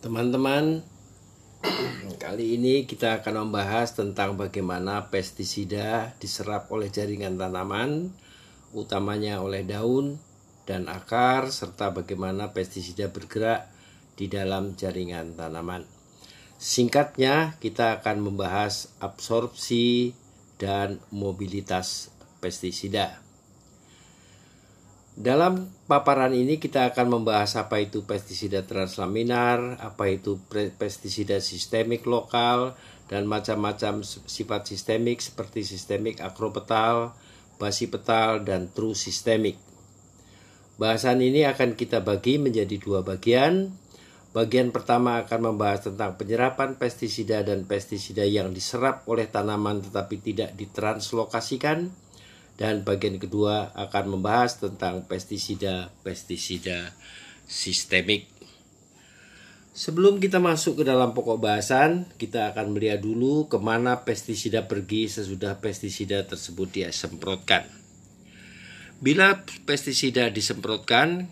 Teman-teman, kali ini kita akan membahas tentang bagaimana pestisida diserap oleh jaringan tanaman, utamanya oleh daun dan akar, serta bagaimana pestisida bergerak di dalam jaringan tanaman. Singkatnya, kita akan membahas absorpsi dan mobilitas pestisida. Dalam paparan ini kita akan membahas apa itu pestisida translaminar, apa itu pestisida sistemik lokal, dan macam-macam sifat sistemik seperti sistemik akropetal, basipetal, dan true sistemik. Bahasan ini akan kita bagi menjadi dua bagian. Bagian pertama akan membahas tentang penyerapan pestisida dan pestisida yang diserap oleh tanaman tetapi tidak ditranslokasikan. Dan bagian kedua akan membahas tentang pestisida sistemik. Sebelum kita masuk ke dalam pokok bahasan, kita akan melihat dulu kemana pestisida pergi sesudah pestisida tersebut disemprotkan. Bila pestisida disemprotkan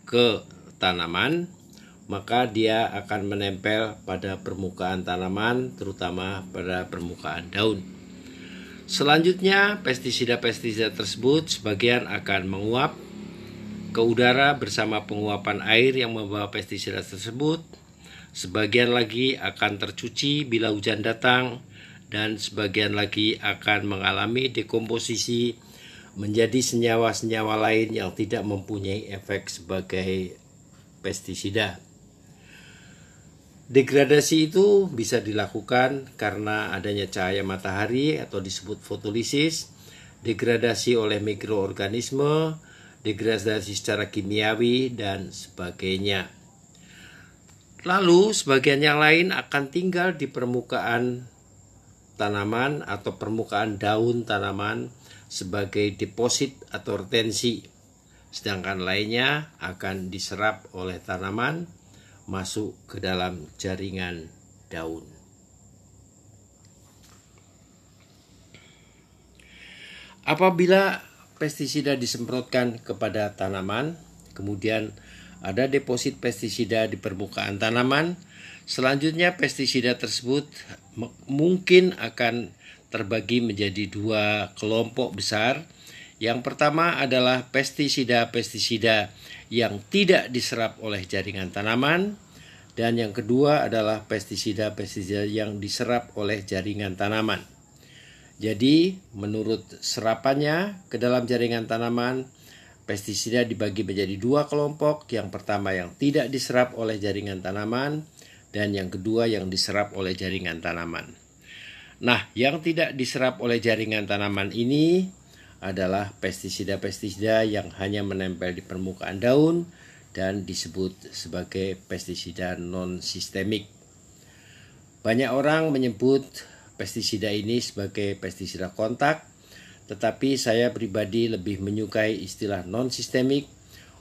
ke tanaman, maka dia akan menempel pada permukaan tanaman, terutama pada permukaan daun. Selanjutnya, pestisida tersebut sebagian akan menguap ke udara bersama penguapan air yang membawa pestisida tersebut. Sebagian lagi akan tercuci bila hujan datang, dan sebagian lagi akan mengalami dekomposisi menjadi senyawa-senyawa lain yang tidak mempunyai efek sebagai pestisida. Degradasi itu bisa dilakukan karena adanya cahaya matahari atau disebut fotolisis, degradasi oleh mikroorganisme, degradasi secara kimiawi, dan sebagainya. Lalu sebagian yang lain akan tinggal di permukaan tanaman atau permukaan daun tanaman sebagai deposit atau retensi, sedangkan lainnya akan diserap oleh tanaman masuk ke dalam jaringan daun. Apabila pestisida disemprotkan kepada tanaman, kemudian ada deposit pestisida di permukaan tanaman, selanjutnya pestisida tersebut mungkin akan terbagi menjadi dua kelompok besar. Yang pertama adalah pestisida yang tidak diserap oleh jaringan tanaman, dan yang kedua adalah pestisida yang diserap oleh jaringan tanaman. Jadi, menurut serapannya ke dalam jaringan tanaman, pestisida dibagi menjadi dua kelompok. Yang pertama yang tidak diserap oleh jaringan tanaman, dan yang kedua yang diserap oleh jaringan tanaman. Nah, yang tidak diserap oleh jaringan tanaman ini adalah pestisida yang hanya menempel di permukaan daun dan disebut sebagai pestisida non-sistemik. Banyak orang menyebut pestisida ini sebagai pestisida kontak, tetapi saya pribadi lebih menyukai istilah non-sistemik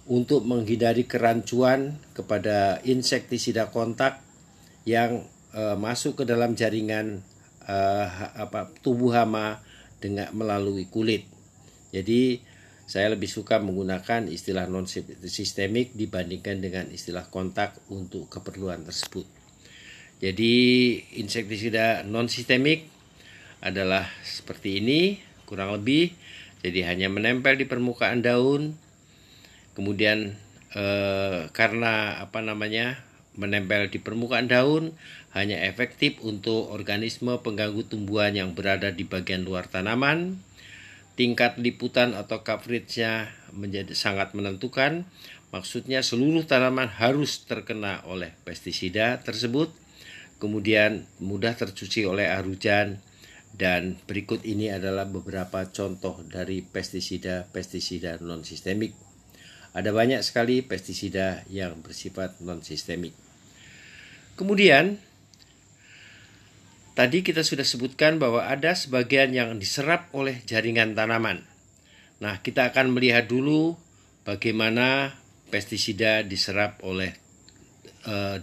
untuk menghindari kerancuan kepada insektisida kontak yang masuk ke dalam jaringan tubuh hama dengan melalui kulit. Jadi saya lebih suka menggunakan istilah non-sistemik dibandingkan dengan istilah kontak untuk keperluan tersebut. Jadi insektisida non-sistemik adalah seperti ini kurang lebih. Jadi hanya menempel di permukaan daun. Kemudian karena menempel di permukaan daun hanya efektif untuk organisme pengganggu tumbuhan yang berada di bagian luar tanaman. Tingkat liputan atau coverage-nya menjadi sangat menentukan. Maksudnya seluruh tanaman harus terkena oleh pestisida tersebut. Kemudian mudah tercuci oleh air hujan. Dan berikut ini adalah beberapa contoh dari pestisida non-sistemik. Ada banyak sekali pestisida yang bersifat non-sistemik. Kemudian tadi kita sudah sebutkan bahwa ada sebagian yang diserap oleh jaringan tanaman. Nah, kita akan melihat dulu bagaimana pestisida diserap oleh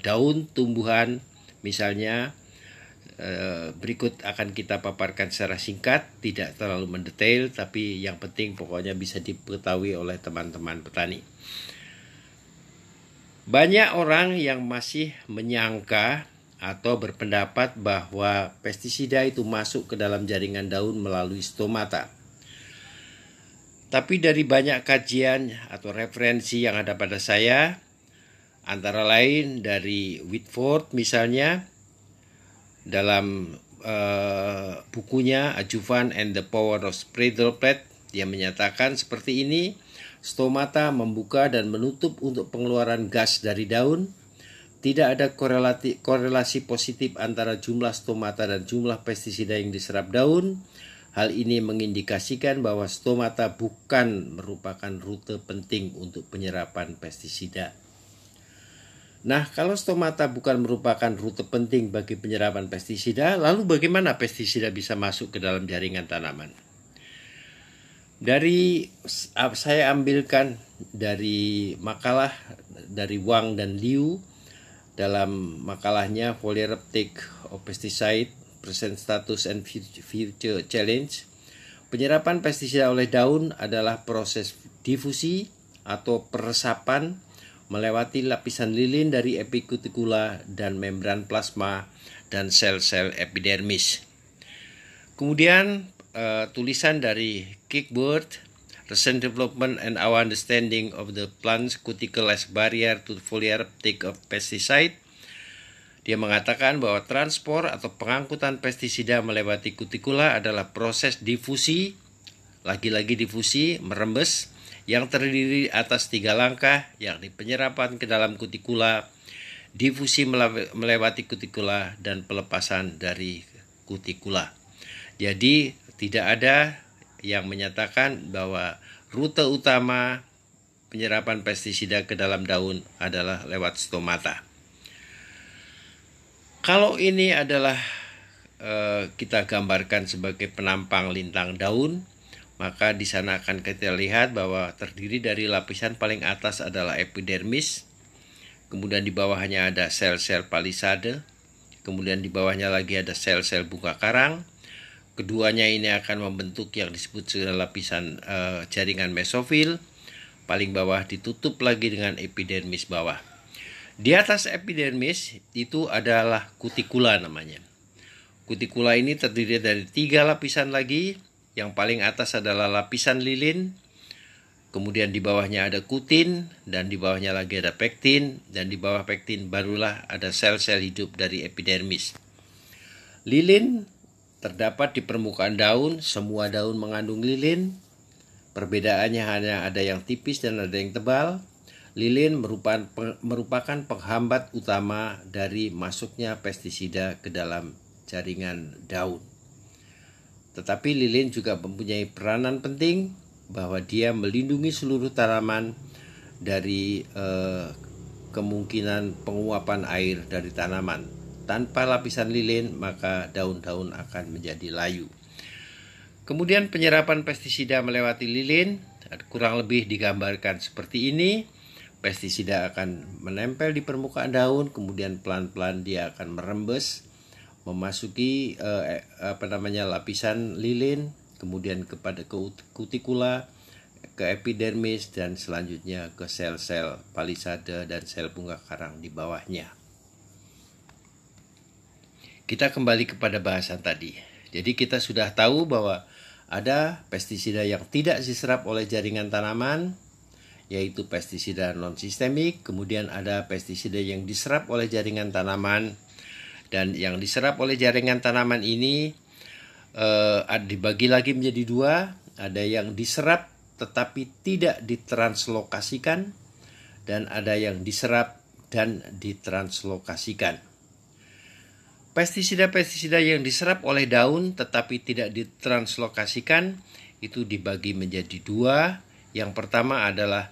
daun tumbuhan. Misalnya, berikut akan kita paparkan secara singkat, tidak terlalu mendetail, tapi yang penting pokoknya bisa diketahui oleh teman-teman petani. Banyak orang yang masih menyangka atau berpendapat bahwa pestisida itu masuk ke dalam jaringan daun melalui stomata. Tapi dari banyak kajian atau referensi yang ada pada saya, antara lain dari Whitford misalnya, dalam bukunya Adjuvant and the Power of Spray Droplet, dia menyatakan seperti ini: stomata membuka dan menutup untuk pengeluaran gas dari daun. Tidak ada korelasi positif antara jumlah stomata dan jumlah pestisida yang diserap daun. Hal ini mengindikasikan bahwa stomata bukan merupakan rute penting untuk penyerapan pestisida. Nah, kalau stomata bukan merupakan rute penting bagi penyerapan pestisida, lalu bagaimana pestisida bisa masuk ke dalam jaringan tanaman? Saya ambilkan dari makalah dari Wang dan Liu dalam makalahnya Foliar Uptake of Pesticide, Present Status and Future Challenge. Penyerapan pestisida oleh daun adalah proses difusi atau peresapan melewati lapisan lilin dari epikutikula dan membran plasma dan sel-sel epidermis. Kemudian tulisan dari Kickbird, Recent Development and Our Understanding of the Plant's Cuticle as Barrier to Foliar Uptake of Pesticide. Dia mengatakan bahwa transport atau pengangkutan pestisida melewati kutikula adalah proses difusi, lagi-lagi difusi, merembes, yang terdiri atas 3 langkah, yakni penyerapan ke dalam kutikula, difusi melewati kutikula, dan pelepasan dari kutikula. Jadi tidak ada yang menyatakan bahwa rute utama penyerapan pestisida ke dalam daun adalah lewat stomata. Kalau ini adalah kita gambarkan sebagai penampang lintang daun, maka di sana akan kita lihat bahwa terdiri dari lapisan paling atas adalah epidermis, kemudian di bawahnya ada sel-sel palisade, kemudian di bawahnya lagi ada sel-sel bunga karang. Keduanya ini akan membentuk yang disebut sebagai lapisan jaringan mesofil. Paling bawah ditutup lagi dengan epidermis bawah. Di atas epidermis itu adalah kutikula namanya. Kutikula ini terdiri dari 3 lapisan lagi. Yang paling atas adalah lapisan lilin. Kemudian di bawahnya ada kutin, dan di bawahnya lagi ada pektin, dan di bawah pektin barulah ada sel-sel hidup dari epidermis. Lilin terdapat di permukaan daun, semua daun mengandung lilin. Perbedaannya hanya ada yang tipis dan ada yang tebal. Lilin merupakan penghambat utama dari masuknya pestisida ke dalam jaringan daun. Tetapi lilin juga mempunyai peranan penting bahwa dia melindungi seluruh tanaman dari kemungkinan penguapan air dari tanaman. Tanpa lapisan lilin, maka daun-daun akan menjadi layu. Kemudian penyerapan pestisida melewati lilin kurang lebih digambarkan seperti ini. Pestisida akan menempel di permukaan daun, kemudian pelan-pelan dia akan merembes, memasuki lapisan lilin, kemudian kepada kutikula, ke epidermis, dan selanjutnya ke sel-sel palisade dan sel bunga karang di bawahnya. Kita kembali kepada bahasan tadi. Jadi kita sudah tahu bahwa ada pestisida yang tidak diserap oleh jaringan tanaman, yaitu pestisida non-sistemik. Kemudian ada pestisida yang diserap oleh jaringan tanaman, dan yang diserap oleh jaringan tanaman ini dibagi lagi menjadi 2. Ada yang diserap tetapi tidak ditranslokasikan, dan ada yang diserap dan ditranslokasikan. Pestisida-pestisida yang diserap oleh daun tetapi tidak ditranslokasikan itu dibagi menjadi 2. Yang pertama adalah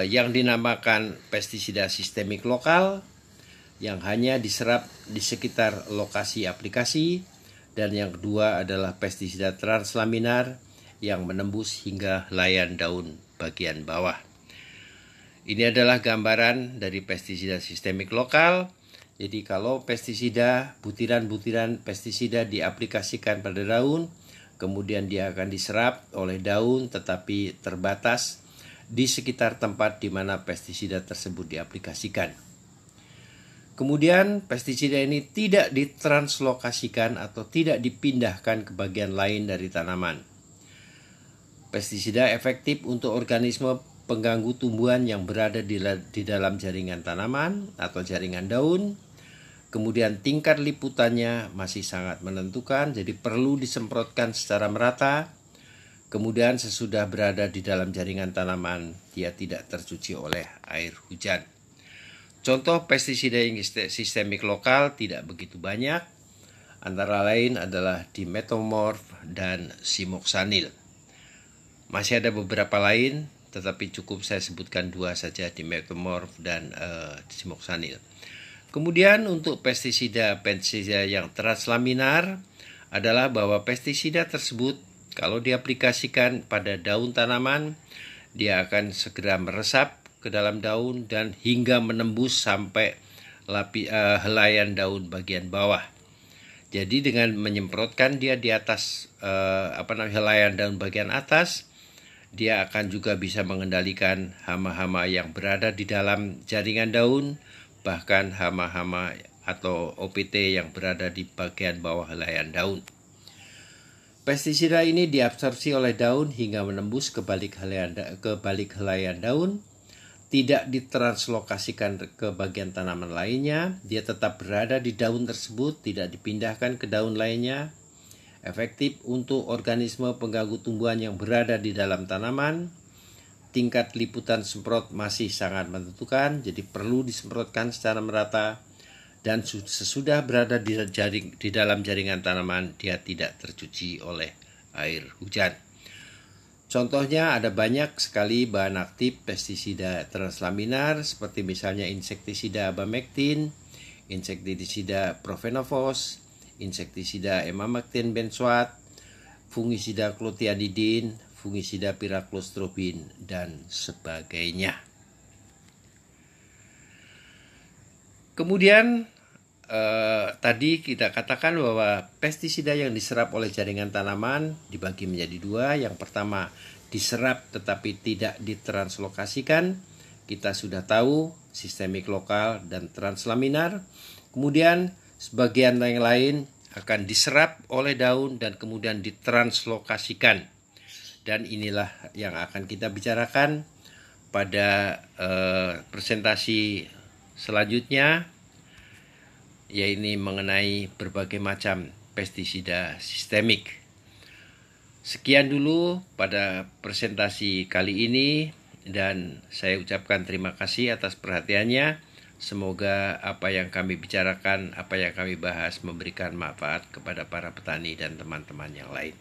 yang dinamakan pestisida sistemik lokal, yang hanya diserap di sekitar lokasi aplikasi, dan yang kedua adalah pestisida translaminar yang menembus hingga layan daun bagian bawah. Ini adalah gambaran dari pestisida sistemik lokal. Jadi kalau pestisida, butiran-butiran pestisida diaplikasikan pada daun, kemudian dia akan diserap oleh daun tetapi terbatas, di sekitar tempat di mana pestisida tersebut diaplikasikan. Kemudian pestisida ini tidak ditranslokasikan atau tidak dipindahkan ke bagian lain dari tanaman. Pestisida efektif untuk organisme pengganggu tumbuhan yang berada di dalam jaringan tanaman atau jaringan daun. Kemudian tingkat liputannya masih sangat menentukan, jadi perlu disemprotkan secara merata. Kemudian sesudah berada di dalam jaringan tanaman, dia tidak tercuci oleh air hujan. Contoh pestisida yang sistemik lokal tidak begitu banyak, antara lain adalah dimetomorf dan simoxanil. Masih ada beberapa lain, tetapi cukup saya sebutkan dua saja, dimetomorf dan simoxanil. Kemudian untuk pestisida yang translaminar adalah bahwa pestisida tersebut kalau diaplikasikan pada daun tanaman, dia akan segera meresap ke dalam daun dan hingga menembus sampai helaian daun bagian bawah. Jadi dengan menyemprotkan dia di atas helaian daun bagian atas, dia akan juga bisa mengendalikan hama-hama yang berada di dalam jaringan daun, bahkan hama-hama atau OPT yang berada di bagian bawah helaian daun. Pestisida ini diabsorpsi oleh daun hingga menembus ke balik helaian daun, tidak ditranslokasikan ke bagian tanaman lainnya, dia tetap berada di daun tersebut, tidak dipindahkan ke daun lainnya. Efektif untuk organisme pengganggu tumbuhan yang berada di dalam tanaman. Tingkat liputan semprot masih sangat menentukan, jadi perlu disemprotkan secara merata. Dan sesudah berada di dalam jaringan tanaman, dia tidak tercuci oleh air hujan. Contohnya ada banyak sekali bahan aktif pestisida translaminar, seperti misalnya insektisida abamectin, insektisida profenofos, insektisida emamectin benzoat, fungisida clothianidin, fungisida pyraclostrobin, dan sebagainya. Kemudian tadi kita katakan bahwa pestisida yang diserap oleh jaringan tanaman dibagi menjadi dua. Yang pertama diserap tetapi tidak ditranslokasikan. Kita sudah tahu sistemik lokal dan translaminar. Kemudian sebagian yang lain akan diserap oleh daun dan kemudian ditranslokasikan. Dan inilah yang akan kita bicarakan pada presentasi selanjutnya, yaitu mengenai berbagai macam pestisida sistemik. Sekian dulu pada presentasi kali ini dan saya ucapkan terima kasih atas perhatiannya. Semoga apa yang kami bicarakan, apa yang kami bahas memberikan manfaat kepada para petani dan teman-teman yang lain.